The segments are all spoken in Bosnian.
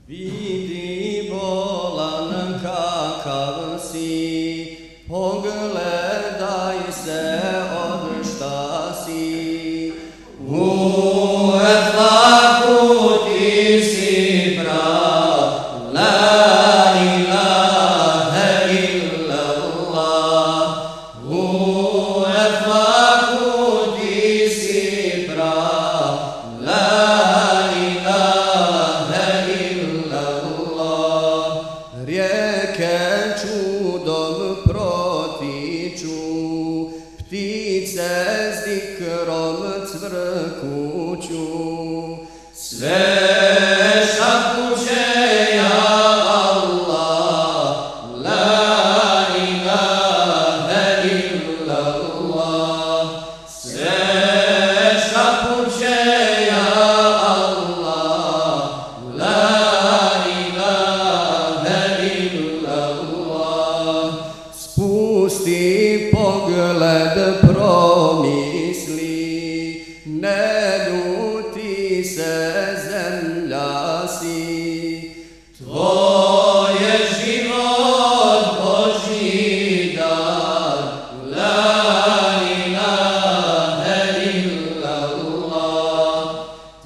Vidi bolan kakav si, pogledaj se od šta si. U eflaku ti si prav, la ilaha illallah. U eflaku ti si prav, la ilaha illallah. Rijeke čudom protiču, ptice s zikrom cvrkuću, sve šapuće ja Allah, la ilaha illallah. Sve šapuće ja Allah, la ilaha illallah. Spusti pogled, promisli, ne ljuti se zemlja si. Tvoj je život Božji dar, la ilaha illallah.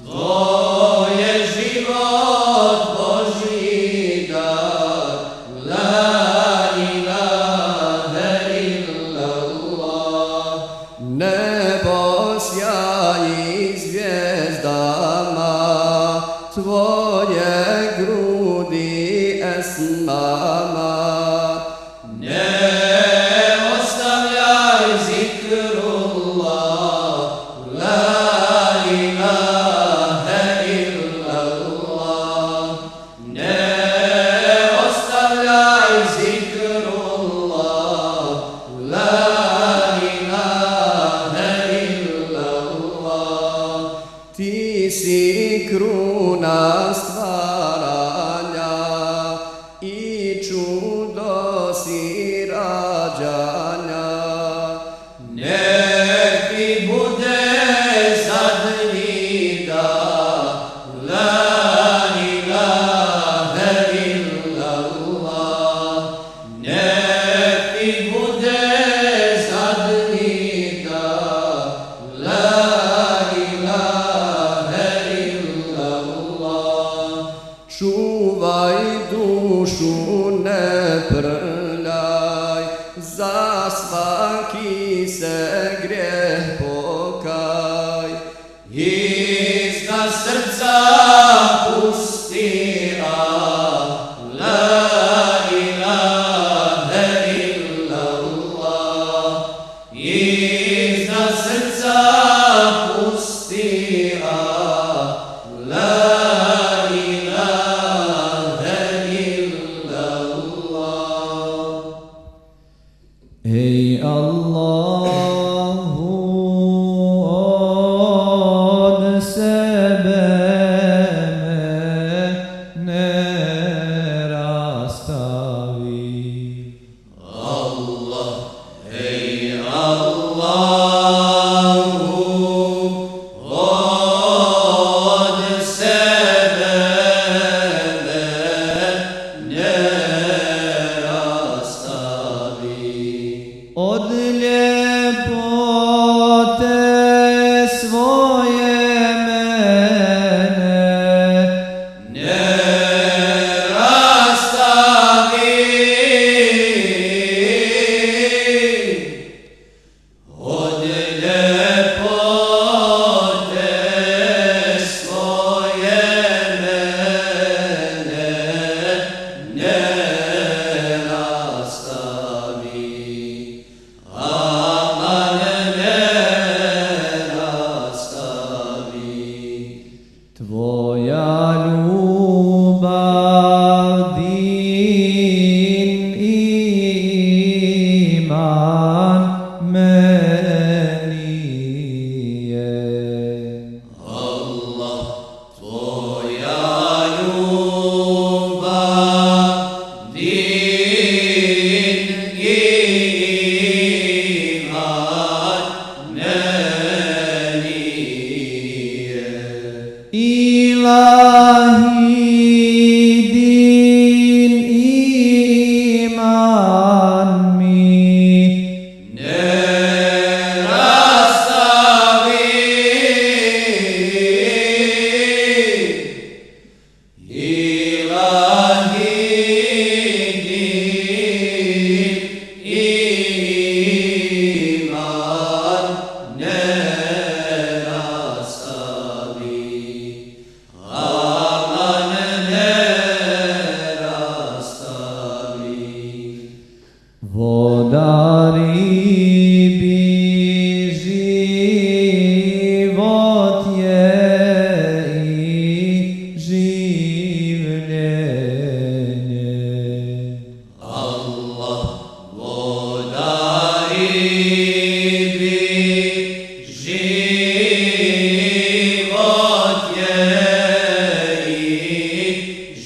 Tvoj je život Božji dar, la ilaha illallah. Nebo sjaji zvijezdama, tvoje grudi esmama. Ne ostavljaj zikrullah, la ilaha illallah. Ne ostavljaj zikrullah, la ilaha illallah. Ti si kruna stvaranja i čudo si rađanja. Nek ti bude zadnji dan, la ilaha illallah. Nek ti bude zadnji dan, la ilaha illallah. Čuvaj dušu, ne prljaj, za svaki se grijeh pokaj. Iznad srca pusti la ilaha illallah. Iznad srca pusti la ilaha illallah. Ey Allahu, od sebe me ne rastavi. Allah, ey Allahu, od sebe ne rastavi. Od ljepote svoje mene Ne rastavi. Od ljepote svoje mene ne rastavi. Aman ne rastavi. Tvoja ljubav, din i iman meni je. Allah, tvoja ljubav, din i iman meni je. Ilah din iman mi nerastavi ilahi din iman nerastavi aman nerastavi vodari bi život je i življenje. Allah vodari bi život je i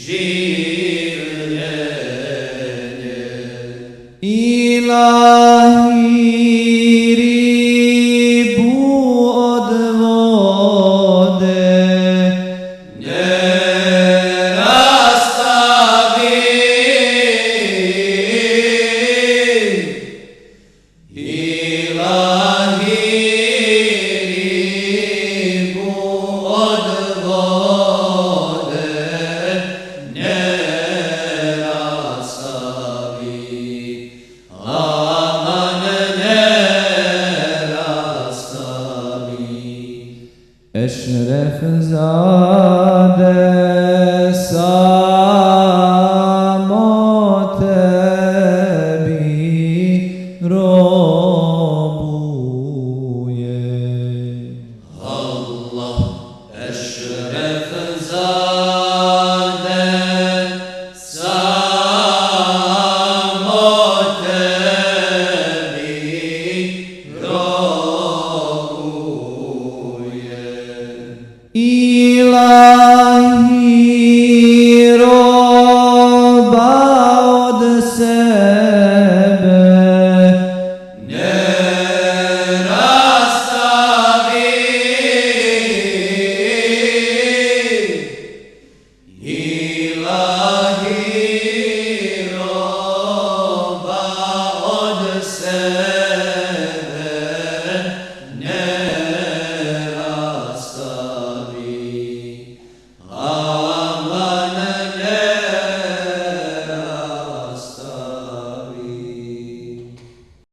življenje. Ilahi ribu od vode Nerastavi ilahi ribu od vode nerastavi aman nerastavi Eşref zade samotebi robuye. Allah eşref zade samotebi robuye. İlahi